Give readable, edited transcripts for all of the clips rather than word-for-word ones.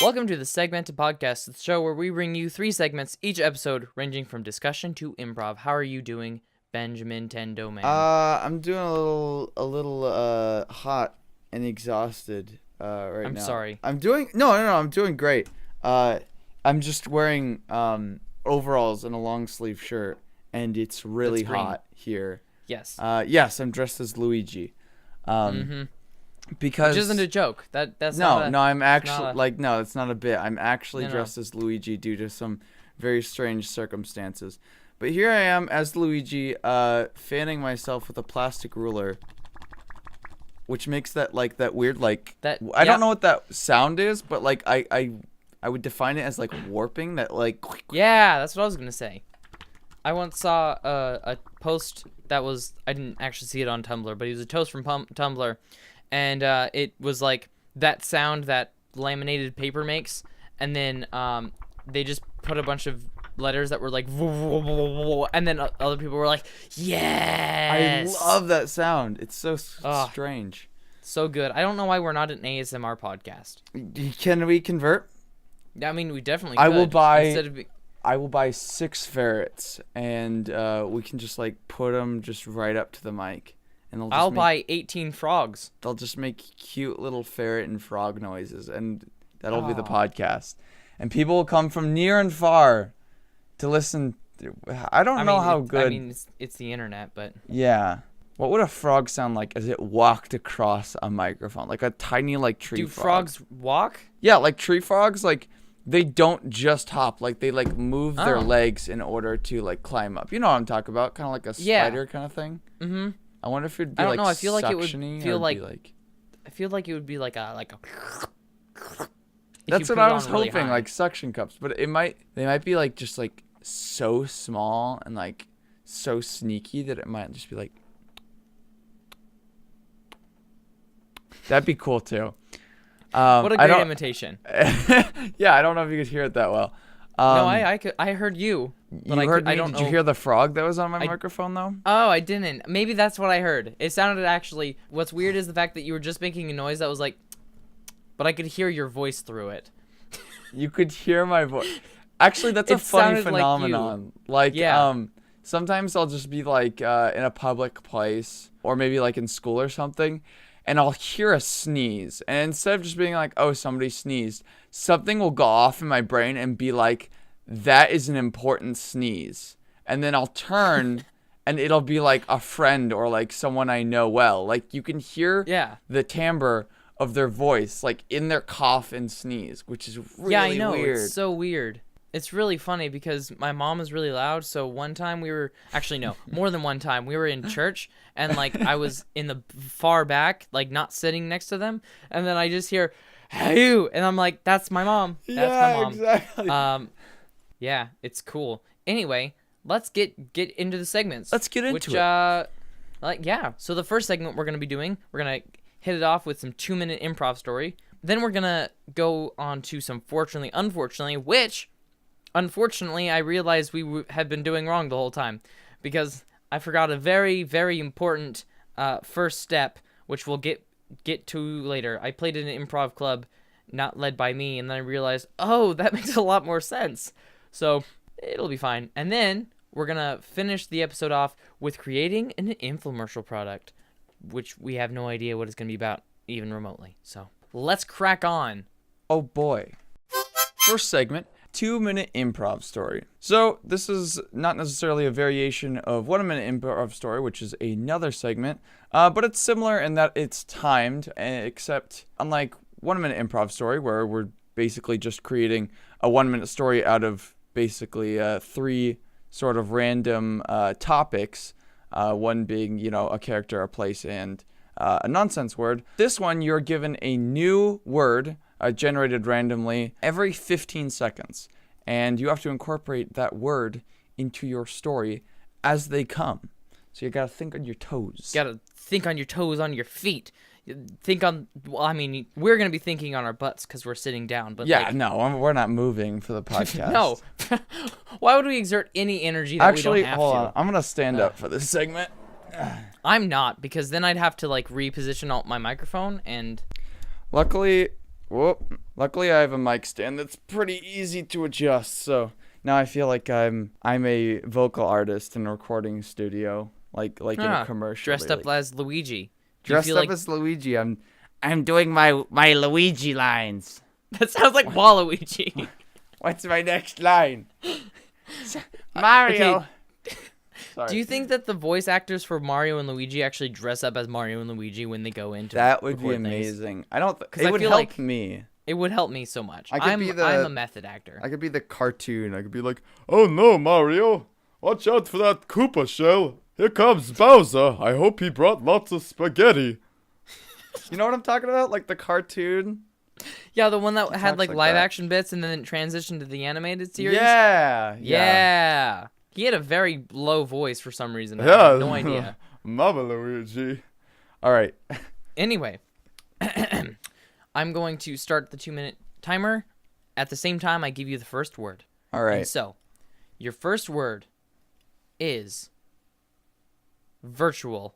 Welcome to the Segmented Podcast, the show where we bring you 3 segments each episode, ranging from discussion to improv. How are you doing, Benjamin Tendo man? I'm doing a little hot and exhausted right now. I'm sorry. I'm doing I'm doing great. I'm just wearing overalls and a long sleeve shirt, and it's really hot here. Yes. Yes, I'm dressed as Luigi. Because which isn't a joke. That's I'm actually it's not a bit. I'm actually dressed as Luigi due to some very strange circumstances. But here I am as Luigi, fanning myself with a plastic ruler, which makes that weird I don't know what that sound is, but I would define it as warping that Yeah, that's what I was gonna say. I once saw a post that was, I didn't actually see it on Tumblr, but it was a toast from Tumblr. And it was like that sound that laminated paper makes, and then they just put a bunch of letters that were like, and then other people were like, yes! I love that sound. It's so strange. So good. I don't know why we're not an ASMR podcast. Can we convert? I mean, we definitely could. I will buy 6 ferrets, and we can just put them just right up to the mic. And I'll buy 18 frogs. They'll just make cute little ferret and frog noises, and that'll be the podcast. And people will come from near and far to listen. I don't know how good. I mean, it's the internet, but yeah. What would a frog sound like as it walked across a microphone, like a tiny tree frog? Do frogs walk? Yeah, tree frogs, they don't just hop. They move their legs in order to climb up. You know what I'm talking about? Kind of like a spider kind of thing. Mm-hmm. I wonder if it'd be I don't know. I feel like it would suctiony feel or like. be I feel like it would be like a. That's what I was hoping, suction cups. But they might be just so small and so sneaky that it might just be That'd be cool too. What a great imitation. Yeah, I don't know if you could hear it that well. No, I could. I heard you. But you heard me? I don't Did you hear the frog that was on my microphone though? Oh, I didn't. Maybe that's what I heard. It sounded actually. What's weird is the fact that you were just making a noise that was but I could hear your voice through it. You could hear my voice. Actually, that's a funny phenomenon. Sometimes I'll just be in a public place or maybe in school or something, and I'll hear a sneeze, and instead of just being oh, somebody sneezed, something will go off in my brain and be that is an important sneeze. And then I'll turn and it'll be a friend or someone I know well. You can hear the timbre of their voice in their cough and sneeze, which is really weird. Yeah, I know. Weird. It's so weird. It's really funny because my mom is really loud. So one time more than one time, we were in church and I was in the far back, not sitting next to them. And then I just hear, "Hey, you," and I'm that's my mom. That's my mom. Exactly. Yeah, it's cool. Anyway, let's get into the segments. Let's get into it. So the first segment we're going to be doing, we're going to hit it off with some 2-minute improv story. Then we're going to go on to some fortunately, unfortunately, which, unfortunately, I realized we had been doing wrong the whole time because I forgot a very, very important first step, which we'll get to later. I played in an improv club not led by me, and then I realized, oh, that makes a lot more sense. So it'll be fine. And then we're going to finish the episode off with creating an infomercial product, which we have no idea what it's going to be about, even remotely. So let's crack on. Oh, boy. First segment, 2-minute improv story. So this is not necessarily a variation of 1-minute improv story, which is another segment, but it's similar in that it's timed, except unlike 1-minute improv story, where we're basically just creating a 1-minute story out of basically 3 sort of random topics, one being, a character, a place, and a nonsense word. This one, you're given a new word generated randomly every 15 seconds, and you have to incorporate that word into your story as they come. So you gotta think on your toes. Gotta think on your toes, on your feet. Think on. Well, I mean, we're gonna be thinking on our butts because we're sitting down. But no, we're not moving for the podcast. No. Why would we exert any energy that we don't have to? Hold on. I'm gonna stand up for this segment. I'm not, because then I'd have to reposition my microphone and. Luckily, Whoop. Luckily, I have a mic stand that's pretty easy to adjust. So now I feel like I'm a vocal artist in a recording studio, like in a commercial. Dressed up as Luigi. Dressed up as Luigi. I'm doing my Luigi lines. That sounds like Waluigi. What's my next line? Mario. Okay. Do you think that the voice actors for Mario and Luigi actually dress up as Mario and Luigi when they go into that would be amazing? Things? I don't. It I would feel help like me. It would help me so much. I'm a method actor. I could be the cartoon. I could be like, oh no, Mario, watch out for that Koopa shell. Here comes Bowser. I hope he brought lots of spaghetti. You know what I'm talking about? Like the cartoon. Yeah, the one that had like live that. action bits and then it transitioned to the animated series. Yeah. He had a very low voice for some reason. I Yeah. have no idea. Mama Luigi. All right. Anyway, I'm going to start the 2-minute timer. At the same time, I give you the first word. All right. And so, your first word is virtual.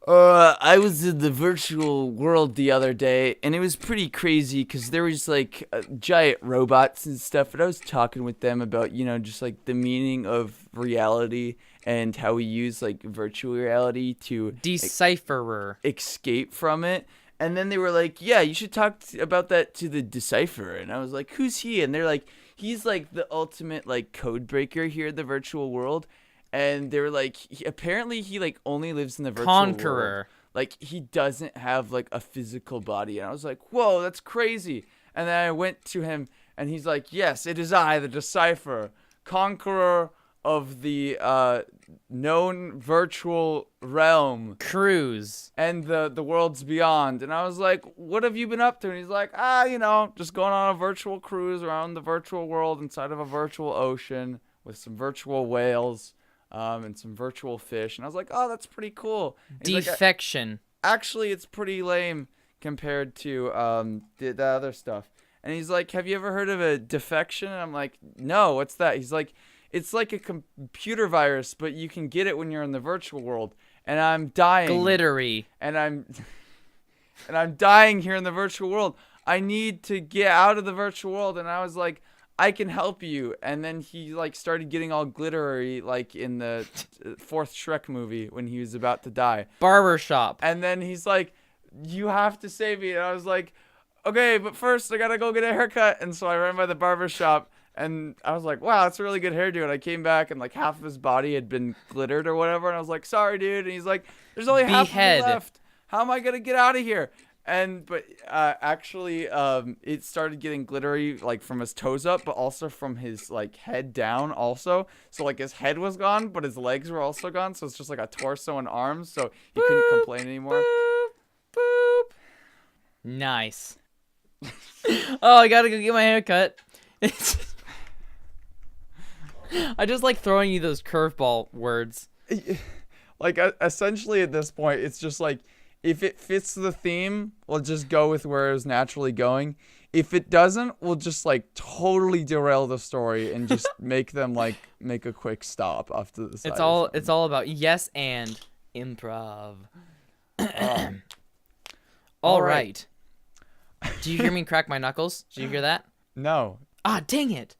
I was in the virtual world the other day, and it was pretty crazy because there was like giant robots and stuff, and I was talking with them about, just like the meaning of reality and how we use like virtual reality to Decipherer. escape from it. And then they were like, yeah, you should talk about that to the decipherer. And I was like, who's he? And they're like, he's like the ultimate like code breaker here in the virtual world. And they were like, apparently he like only lives in the virtual Conqueror. world. Like he doesn't have like a physical body. And I was like, whoa, that's crazy. And then I went to him and he's like, yes, it is I, the decipherer, conqueror of the known virtual realm. Cruise. And the worlds beyond. And I was like, what have you been up to? And he's like, just going on a virtual cruise around the virtual world inside of a virtual ocean with some virtual whales. And some virtual fish. And I was like, oh, that's pretty cool. And Defection. like, actually, it's pretty lame compared to the other stuff. And he's like, have you ever heard of a defection? And I'm like, no, what's that? He's like, it's like a computer virus, but you can get it when you're in the virtual world. And I'm dying. Glittery. And I'm dying here in the virtual world. I need to get out of the virtual world. And I was like, I can help you. And then he like started getting all glittery like in the fourth Shrek movie when he was about to die. Barbershop. And then he's like, you have to save me. And I was like, okay, but first I gotta go get a haircut. And so I ran by the barbershop and I was like, wow, that's a really good hairdo. And I came back and like half of his body had been glittered or whatever. And I was like, sorry, dude. And he's like, there's only half of me left. How am I gonna get out of here? But actually, it started getting glittery like from his toes up, but also from his like head down also. So like his head was gone, but his legs were also gone. So it's just like a torso and arms. So he couldn't complain anymore. Boop, boop. Nice. Oh, I gotta go get my hair cut. I just like throwing you those curveball words. Like essentially at this point, it's just like, if it fits the theme, we'll just go with where it's naturally going. If it doesn't, we'll just like totally derail the story and just make a quick stop off to the side. It's all about yes and improv. All right. Do you hear me crack my knuckles? Did you hear that? No. Ah, dang it.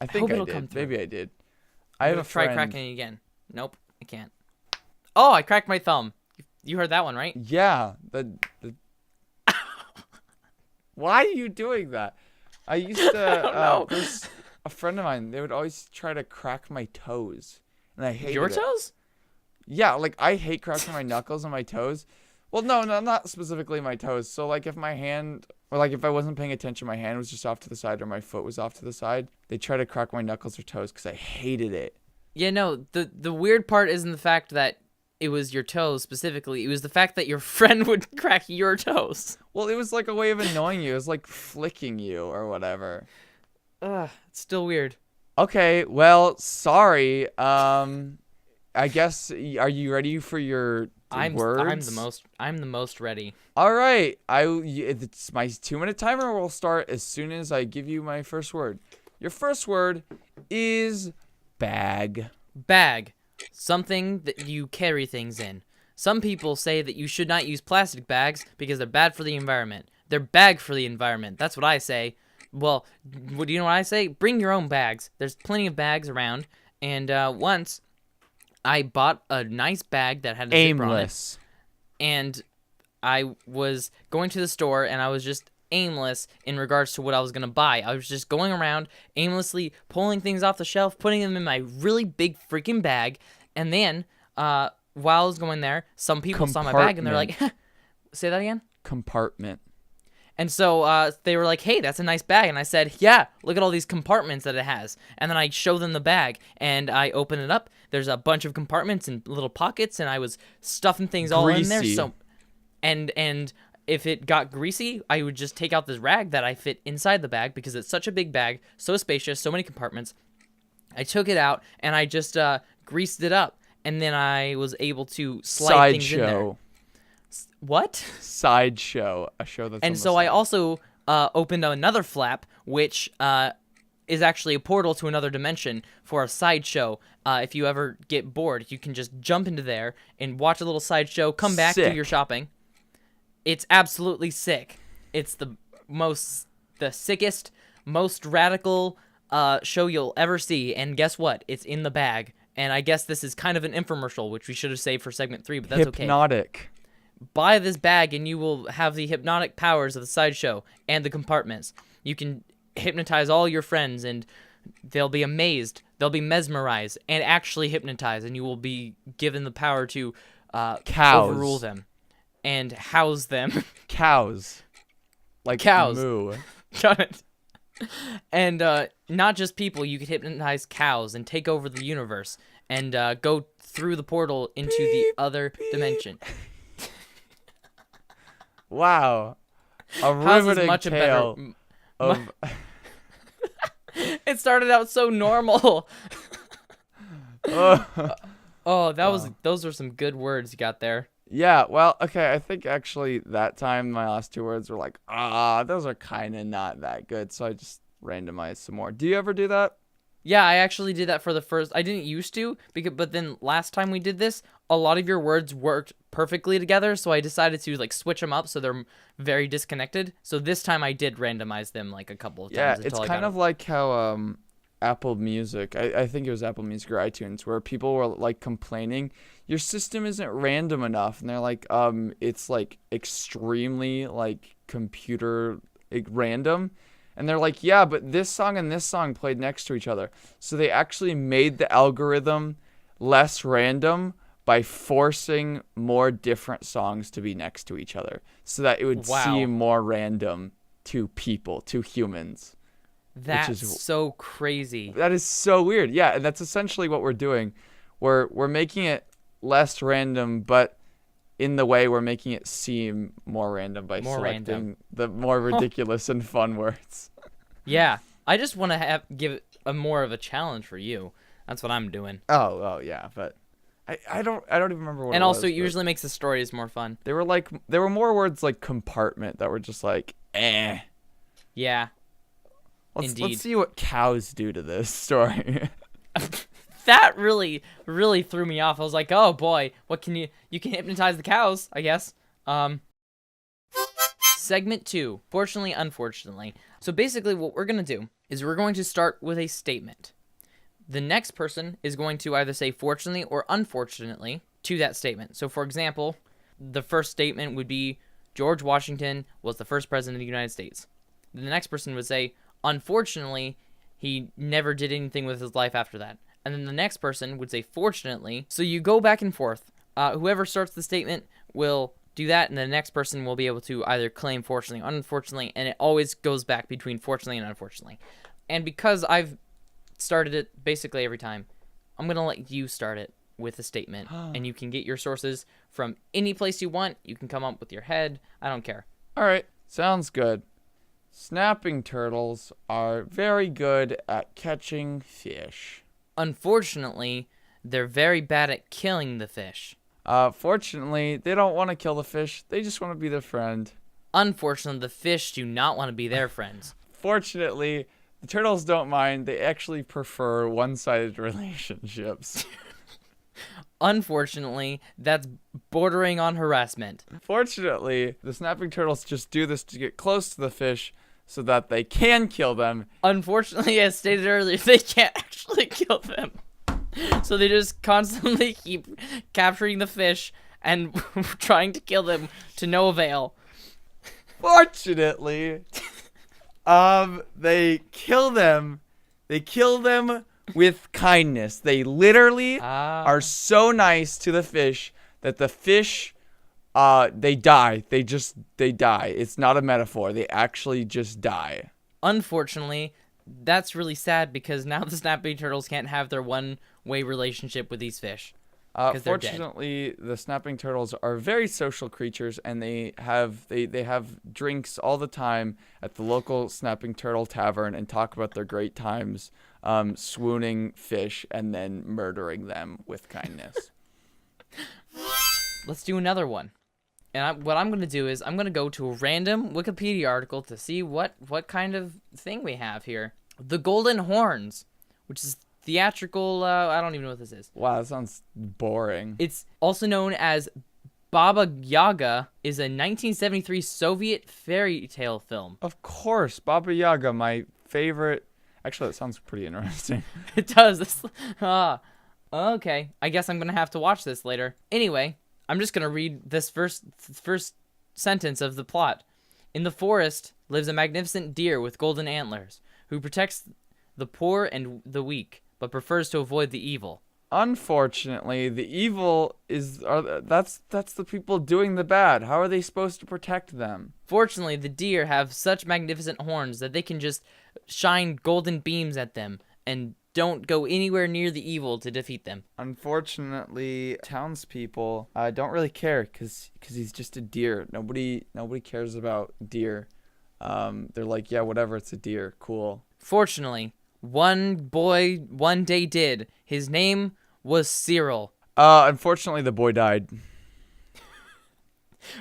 I think I it'll did. come through. Maybe I did. I have a try friend. cracking it again. Nope, I can't. Oh, I cracked my thumb. You heard that one, right? Yeah. Why are you doing that? I used to. There's a friend of mine. They would always try to crack my toes, and I hated Your it. toes? Yeah, like I hate cracking my knuckles and my toes. Well, no, not specifically my toes. So like if my hand, or like if I wasn't paying attention, my hand was just off to the side or my foot was off to the side, they try to crack my knuckles or toes because I hated it. Yeah, no. The weird part isn't the fact that it was your toes specifically. It was the fact that your friend would crack your toes. Well, it was like a way of annoying you. It was like flicking you or whatever. Ugh, it's still weird. Okay, well, sorry. I guess, are you ready for your words? I'm the most ready. All right. It's my 2-minute timer will start as soon as I give you my first word. Your first word is bag. Bag. Something that you carry things in. Some people say that you should not use plastic bags because they're bad for the environment. They're bad for the environment. That's what I say. Well, what do you know what I say? Bring your own bags. There's plenty of bags around. And once I bought a nice bag that had a zipper on it. Aimless. And I was going to the store, and I was just aimless in regards to what I was going to buy. I was just going around aimlessly pulling things off the shelf, putting them in my really big freaking bag. And then while I was going there, some people saw my bag, and they're like, say that again? Compartment. And so they were like, hey, that's a nice bag. And I said, yeah, look at all these compartments that it has. And then I show them the bag, and I open it up. There's a bunch of compartments and little pockets, and I was stuffing things all in there. So, and if it got greasy, I would just take out this rag that I fit inside the bag because it's such a big bag, so spacious, so many compartments. I took it out, and I just greased it up. And then I was able to slide things in there. What? Sideshow, a show that's. And so I also opened another flap, which is actually a portal to another dimension for a sideshow. If you ever get bored, you can just jump into there and watch a little sideshow, come back, do your shopping. It's absolutely sick. It's the sickest, most radical show you'll ever see. And guess what? It's in the bag. And I guess this is kind of an infomercial, which we should have saved for segment 3, but that's okay. Hypnotic. Buy this bag and you will have the hypnotic powers of the sideshow and the compartments. You can hypnotize all your friends, and they'll be amazed. They'll be mesmerized and actually hypnotized, and you will be given the power to overrule them and house them. Cows. Like cows. Moo. Got it. And not just people. You could hypnotize cows and take over the universe and go through the portal into the other dimension. Wow. A riveting tale of... It started out so normal. Those were some good words you got there. Yeah, well, okay, I think actually that time my last 2 words were like, those are kind of not that good, so I just randomized some more. Do you ever do that? Yeah, I actually did that for the first. I didn't used to, but then last time we did this, a lot of your words worked perfectly together, so I decided to like switch them up so they're very disconnected. So this time I did randomize them like a couple of times. Yeah, it's kind of like how Apple Music, I think it was Apple Music or iTunes, where people were like complaining, your system isn't random enough, and they're like, it's like extremely like computer random. And they're like, yeah, but this song and this song played next to each other. So they actually made the algorithm less random by forcing more different songs to be next to each other so that it would seem more random to people, to humans. That's so crazy. That is so weird. Yeah, and that's essentially what we're doing. We're making it less random, but in the way we're making it seem more random by selecting the more ridiculous and fun words. Yeah, I just want to give it more of a challenge for you. That's what I'm doing. Oh yeah, but I don't even remember what. And it also, was, it usually makes the stories more fun. There were more words like compartment that were just like eh. Yeah. Let's see what cows do to this story. That really threw me off. I was like, oh boy, what can you can hypnotize the cows, I guess. Segment 2, fortunately, unfortunately. So basically what we're going to do is we're going to start with a statement. The next person is going to either say fortunately or unfortunately to that statement. So for example, the first statement would be George Washington was the first president of the United States. The next person would say, unfortunately, he never did anything with his life after that. And then the next person would say, fortunately. So you go back and forth. Whoever starts the statement will do that, and the next person will be able to either claim fortunately or unfortunately, and it always goes back between fortunately and unfortunately. And because I've started it basically every time, I'm going to let you start it with a statement, and you can get your sources from any place you want. You can come up with your head. I don't care. All right, sounds good. Snapping turtles are very good at catching fish. Unfortunately, they're very bad at killing the fish. Fortunately, they don't want to kill the fish. They just want to be their friend. Unfortunately, the fish do not want to be their friends. Fortunately, the turtles don't mind. They actually prefer one-sided relationships. Unfortunately, that's bordering on harassment. Fortunately, the snapping turtles just do this to get close to the fish so that they can kill them. Unfortunately, as stated earlier, they can't actually kill them. So they just constantly keep capturing the fish and trying to kill them to no avail. Fortunately, they kill them. They kill them with kindness. They literally are so nice to the fish that the fish, they die. They die. It's not a metaphor. They actually just die. Unfortunately, that's really sad because now the snapping turtles can't have their one-way relationship with these fish. Fortunately, the snapping turtles are very social creatures, and they have drinks all the time at the local snapping turtle tavern and talk about their great times swooning fish and then murdering them with kindness. Let's do another one. And what I'm going to do is I'm going to go to a random Wikipedia article to see what kind of thing we have here. The Golden Horns, which is theatrical, I don't even know what this is. Wow, that sounds boring. It's also known as Baba Yaga, is a 1973 Soviet fairy tale film. Of course, Baba Yaga, my favorite. Actually, that sounds pretty interesting. It does. Okay. I guess I'm going to have to watch this later. Anyway, I'm just going to read this first sentence of the plot. In the forest lives a magnificent deer with golden antlers who protects the poor and the weak, but prefers to avoid the evil. Unfortunately, the evil that's the people doing the bad. How are they supposed to protect them? Fortunately, the deer have such magnificent horns that they can just shine golden beams at them and don't go anywhere near the evil to defeat them. Unfortunately, townspeople don't really care because he's just a deer. Nobody cares about deer. They're like, yeah, whatever, it's a deer. Cool. Fortunately, one boy one day did. His name was Cyril. Unfortunately, the boy died.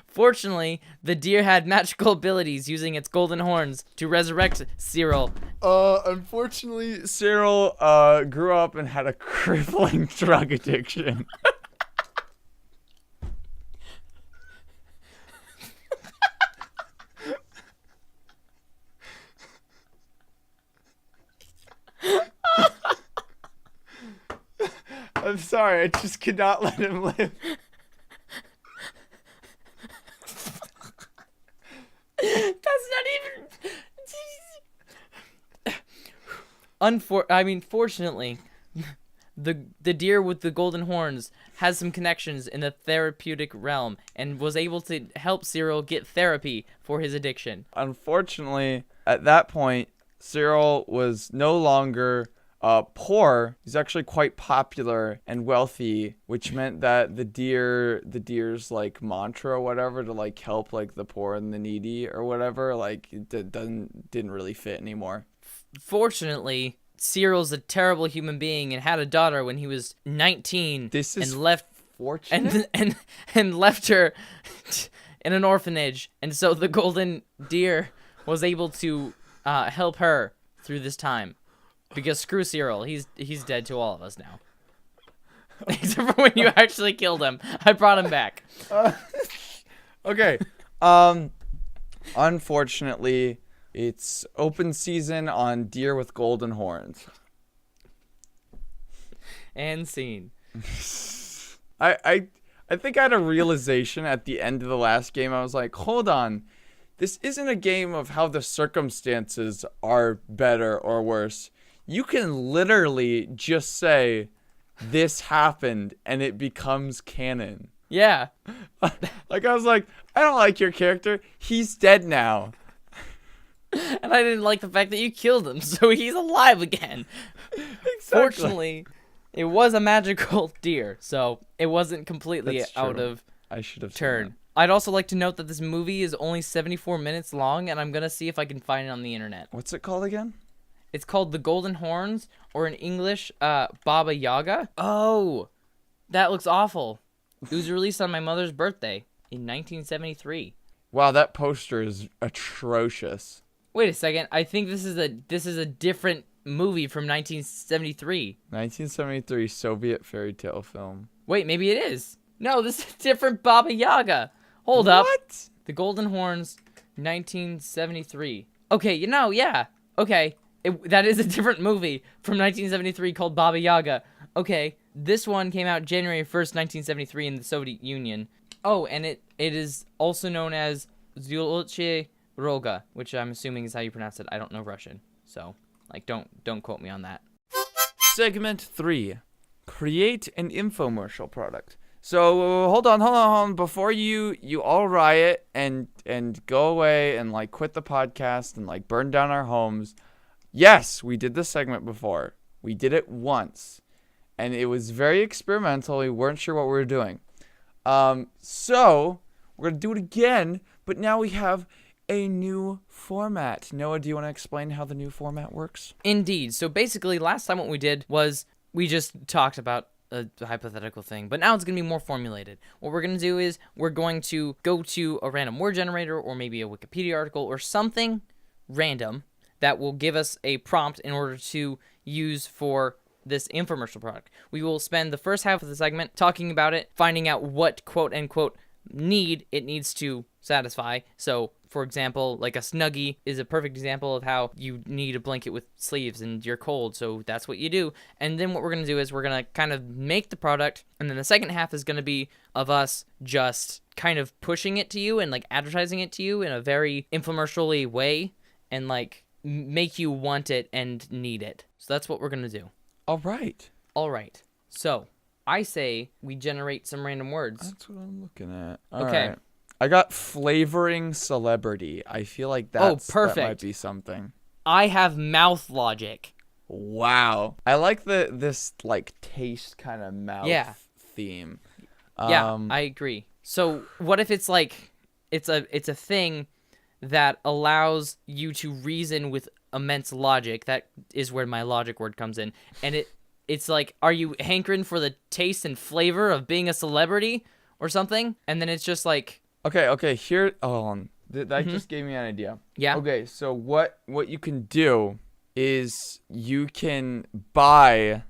Fortunately, the deer had magical abilities using its golden horns to resurrect Cyril. Unfortunately, Cyril grew up and had a crippling drug addiction. I'm sorry, I just could not let him live. That's not even... Fortunately, the deer with the golden horns has some connections in the therapeutic realm and was able to help Cyril get therapy for his addiction. Unfortunately, at that point, Cyril was no longer poor. He's actually quite popular and wealthy, which meant that the deer's like mantra or whatever to like help like the poor and the needy or whatever, like it didn't really fit anymore. Fortunately, Cyril's a terrible human being and had a daughter when he was 19. This is and left fortunate and left her in an orphanage, and so the golden deer was able to help her through this time. Because screw Cyril, he's dead to all of us now. Except for when you actually killed him. I brought him back. Okay. Unfortunately, it's open season on deer with golden horns. And scene. I think I had a realization at the end of the last game. I was like, hold on. This isn't a game of how the circumstances are better or worse. You can literally just say, this happened, and it becomes canon. Yeah. Like, I was like, I don't like your character. He's dead now. And I didn't like the fact that you killed him, so he's alive again. Exactly. Fortunately, it was a magical deer, so it wasn't completely out of I should have turn. I'd also like to note that this movie is only 74 minutes long, and I'm going to see if I can find it on the internet. What's it called again? It's called The Golden Horns, or in English, Baba Yaga. Oh, that looks awful. It was released on my mother's birthday in 1973. Wow, that poster is atrocious. Wait a second. I think this is a different movie from 1973. 1973 Soviet fairy tale film. Wait, maybe it is. No, this is a different Baba Yaga. Hold up. What? The Golden Horns, 1973. Okay, yeah. Okay, that is a different movie from 1973 called Baba Yaga. Okay, this one came out January 1st, 1973 in the Soviet Union. Oh, and it is also known as Zulche Roga, which I'm assuming is how you pronounce it. I don't know Russian, so like don't quote me on that. Segment 3. Create an infomercial product. So hold on. Before you all riot and go away and like quit the podcast and like burn down our homes. Yes, we did this segment before. We did it once, and it was very experimental. We weren't sure what we were doing. So we're gonna do it again, but now we have a new format. Noah, do you want to explain how the new format works? Indeed. So basically, last time what we did was we just talked about a hypothetical thing, but now it's going to be more formulated. What we're going to do is we're going to go to a random word generator or maybe a Wikipedia article or something random that will give us a prompt in order to use for this infomercial product. We will spend the first half of the segment talking about it, finding out what quote-unquote need it needs to satisfy. So, for example, like a Snuggie is a perfect example of how you need a blanket with sleeves and you're cold, so that's what you do. And then what we're going to do is we're going to kind of make the product, and then the second half is going to be of us just kind of pushing it to you and like advertising it to you in a very infomercially way and like make you want it and need it. So that's what we're going to do. All right. So I say we generate some random words. That's what I'm looking at. All okay. right. I got flavoring celebrity. I feel like that might be something. I have mouth logic. Wow. I like this like taste kind of mouth theme. Yeah, I agree. So what if it's like it's a thing that allows you to reason with immense logic? That is where my logic word comes in. And it's like, are you hankering for the taste and flavor of being a celebrity or something? And then it's just like, Okay. Here, hold on. That just gave me an idea. Yeah. Okay, so what you can do is you can buy,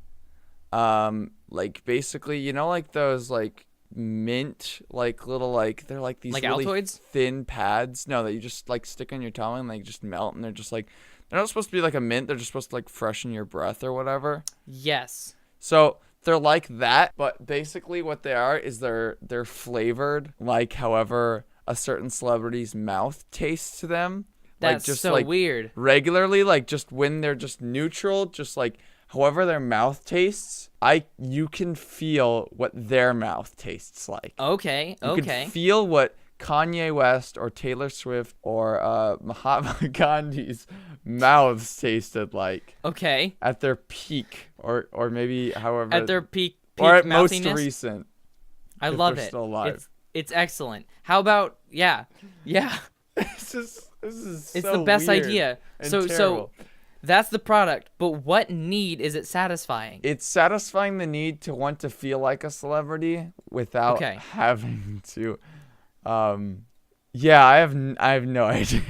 like basically, like those like mint, like little like they're like these like really Altoids? thin pads. No, that you just like stick on your tongue and they just melt, and they're just like they're not supposed to be like a mint. They're just supposed to like freshen your breath or whatever. Yes. So they're like that, but basically what they are is they're flavored like however a certain celebrity's mouth tastes to them. That's like just so like weird. Regularly, like just when they're just neutral, just like however their mouth tastes, you can feel what their mouth tastes like. Okay. You can feel what Kanye West or Taylor Swift or Mahatma Gandhi's mouths tasted like. Okay. At their peak, or maybe however. At their peak or at most mouthiness? recent. I love it. Still alive. It's excellent. How about yeah. This is it's so the best weird idea. and So terrible. that's the product. But what need is it satisfying? It's satisfying the need to want to feel like a celebrity without having to. Yeah, I have no idea.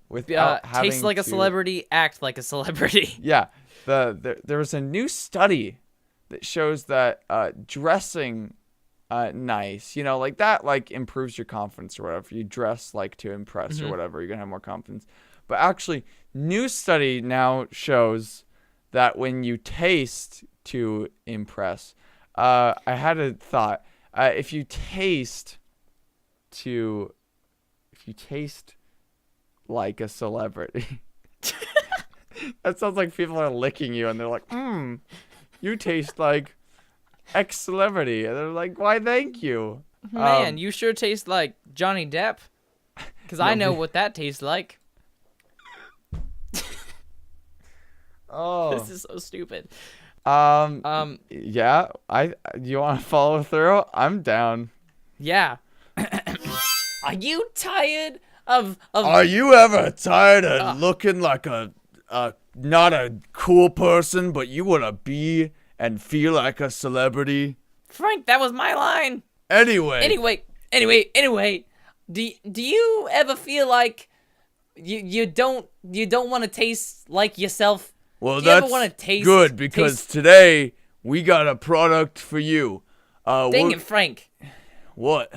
Without having taste like a celebrity, act like a celebrity. Yeah, there was a new study that shows that dressing nice, like that, like improves your confidence or whatever. You dress like to impress or whatever, you're gonna have more confidence. But actually, new study now shows that when you taste to impress, I had a thought. If you taste like a celebrity, that sounds like people are licking you and they're like, you taste like X celebrity. And they're like, why, thank you. Man, you sure taste like Johnny Depp. Because I know what that tastes like. Oh. This is so stupid. Yeah, you want to follow through? I'm down. Yeah. Are you tired of Are you ever tired of looking like a not a cool person, but you want to be and feel like a celebrity? Frank, that was my line. Anyway. Do you ever feel like You don't want to taste like yourself. Well, Do you ever that's want to taste good because taste, today we got a product for you. dang it, Frank. What?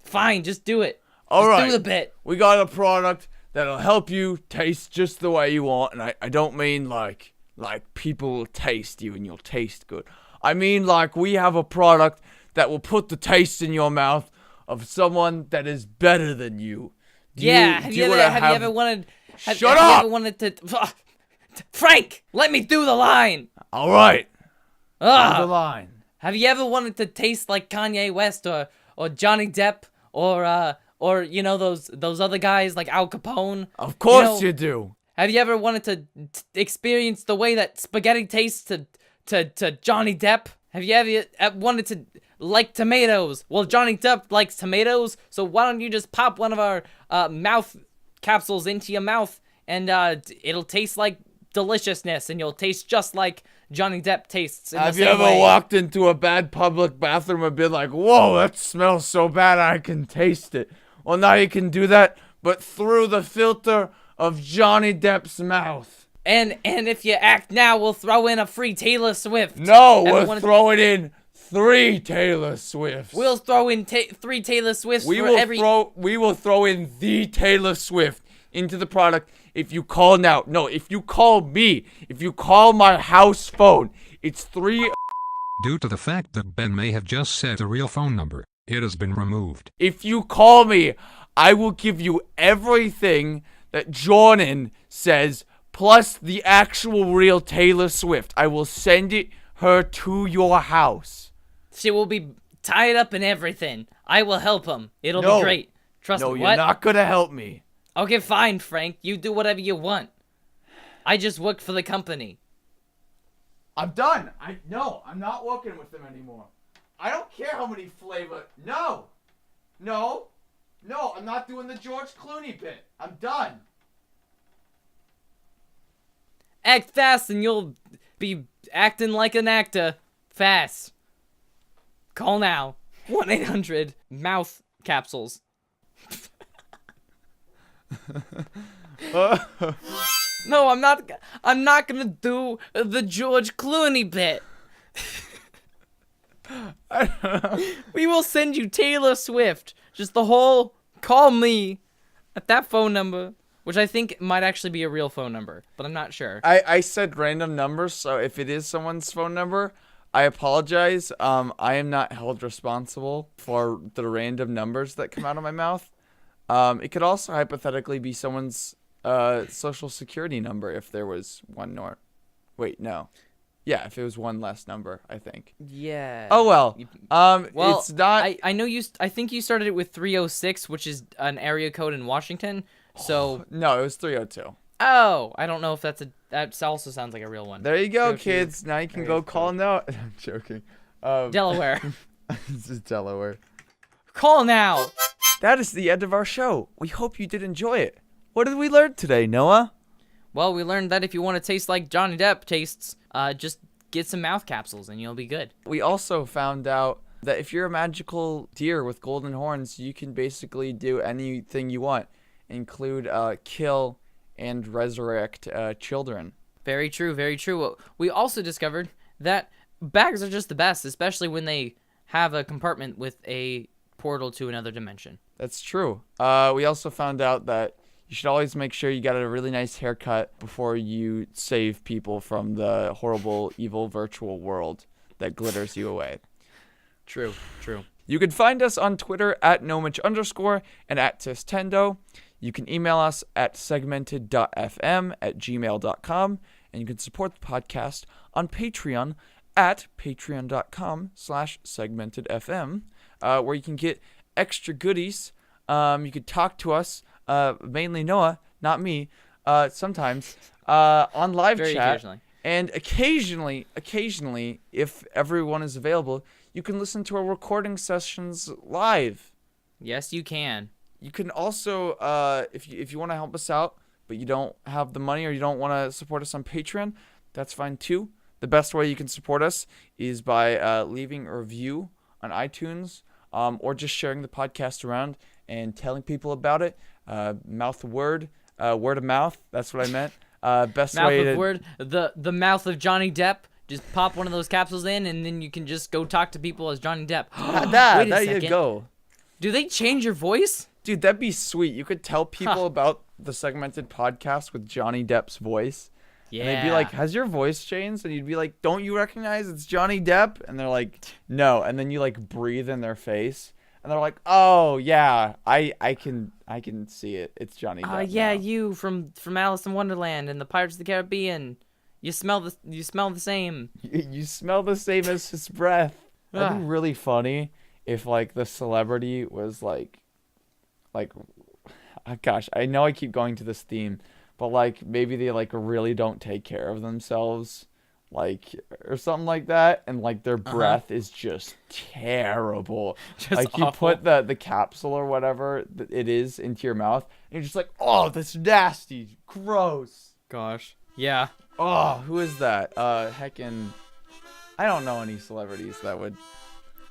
Fine, just do it. All just right. do the bit. We got a product that'll help you taste just the way you want, and I don't mean like people will taste you and you'll taste good. I mean like we have a product that will put the taste in your mouth of someone that is better than you. Have you ever wanted to Frank, let me do the line. All right. Do the Ugh. line. Have you ever wanted to taste like Kanye West or Johnny Depp or you know those other guys like Al Capone? Of course you do. Have you ever wanted to experience the way that spaghetti tastes to Johnny Depp? Have you ever wanted to like tomatoes? Well, Johnny Depp likes tomatoes, so why don't you just pop one of our mouth capsules into your mouth and it'll taste like deliciousness and you'll taste just like Johnny Depp tastes. Have you ever walked into a bad public bathroom and been like, whoa, that smells so bad I can taste it? Well, now you can do that, but through the filter of Johnny Depp's mouth. And if you act now, we'll throw in a free Taylor Swift. No, we're throwing in 3 Taylor Swifts. We'll throw in 3 Taylor Swifts We will throw in the Taylor Swift into the product if you call now. No, if you call me, if you call my house phone, it's 3. Due to the fact that Ben may have just said the real phone number, it has been removed. If you call me, I will give you everything that Jordan says, plus the actual real Taylor Swift. I will send her to your house. She will be tied up in everything. I will help him. It'll be great. Trust me. No, you're not gonna help me. Okay, fine, Frank. You do whatever you want. I just work for the company. I'm done. I'm not working with them anymore. I don't care how many flavor. No, I'm not doing the George Clooney bit. I'm done. Act fast and you'll be acting like an actor. Fast. Call now. 1-800-MOUTH capsules. No, I'm not gonna do the George Clooney bit. We will send you Taylor Swift. Just the whole call me at that phone number, which I think might actually be a real phone number, but I'm not sure. I said random numbers, so if it is someone's phone number, I apologize. I am not held responsible for the random numbers that come out of my mouth. It could also hypothetically be someone's social security number if there was one more. Wait, no. Yeah, if it was one less number, I think. Yeah. Oh well. Well, it's not. I know you. I think you started it with 306, which is an area code in Washington. So. No, it was 302. Oh, I don't know if that also sounds like a real one. There you go, 302. kids. Now you can go call now. I'm joking. Delaware. This is Delaware. Call now. That is the end of our show. We hope you did enjoy it. What did we learn today, Noah? Well, we learned that if you want to taste like Johnny Depp tastes, just get some mouth capsules and you'll be good. We also found out that if you're a magical deer with golden horns, you can basically do anything you want, include kill and resurrect children. Very true, very true. We also discovered that bags are just the best, especially when they have a compartment with a portal to another dimension. That's true. We also found out that you should always make sure you got a really nice haircut before you save people from the horrible, evil virtual world that glitters you away. True, true. You can find us on Twitter at Nomich_ and at Tendo. You can email us at segmented.fm@gmail.com, and you can support the podcast on Patreon at patreon.com/segmentedfm, where you can get extra goodies. You could talk to us, mainly Noah, not me, sometimes, on live Very chat. occasionally. And occasionally, if everyone is available, you can listen to our recording sessions live. Yes, you can. You can also, if you want to help us out, but you don't have the money or you don't want to support us on Patreon, that's fine too. The best way you can support us is by leaving a review on iTunes, or just sharing the podcast around and telling people about it. mouth word, word of mouth. That's what I meant. Best Mouth way of to word. The mouth of Johnny Depp. Just pop one of those capsules in, and then you can just go talk to people as Johnny Depp. Wait a there second. you go. Do they change your voice? Dude, that'd be sweet. You could tell people about the segmented podcast with Johnny Depp's voice. Yeah. And they'd be like, has your voice changed? And you'd be like, don't you recognize it's Johnny Depp? And they're like, no. And then you like breathe in their face. And they're like, oh yeah, I can see it. It's Johnny Depp. Yeah, now. you from Alice in Wonderland and the Pirates of the Caribbean. You smell the same. You smell the same as his breath. That'd be really funny if like the celebrity was like, gosh, I know I keep going to this theme, but like maybe they like really don't take care of themselves, like or something like that, and like their breath is just terrible. Just like you awful. put the capsule or whatever it is into your mouth, and you're just like, oh, that's nasty, gross. Gosh. Yeah. Oh, who is that? Heckin', I don't know any celebrities that would.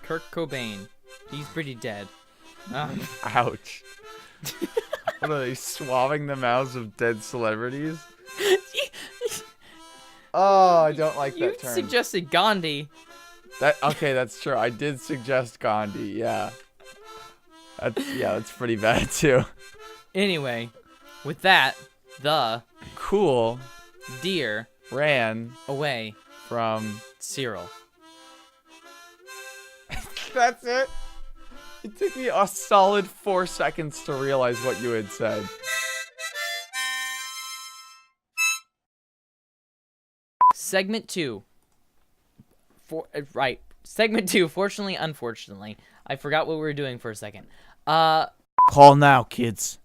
Kurt Cobain. He's pretty dead. Ouch. What are they, swabbing the mouths of dead celebrities? Oh, I don't like You that term. suggested Gandhi. Okay, that's true. I did suggest Gandhi, yeah. That's pretty bad too. Anyway, with that, the Cool deer ran away from. Cyril. That's it? It took me a solid 4 seconds to realize what you had said. Segment 2. Segment 2, fortunately, unfortunately. I forgot what we were doing for a second. Call now, kids.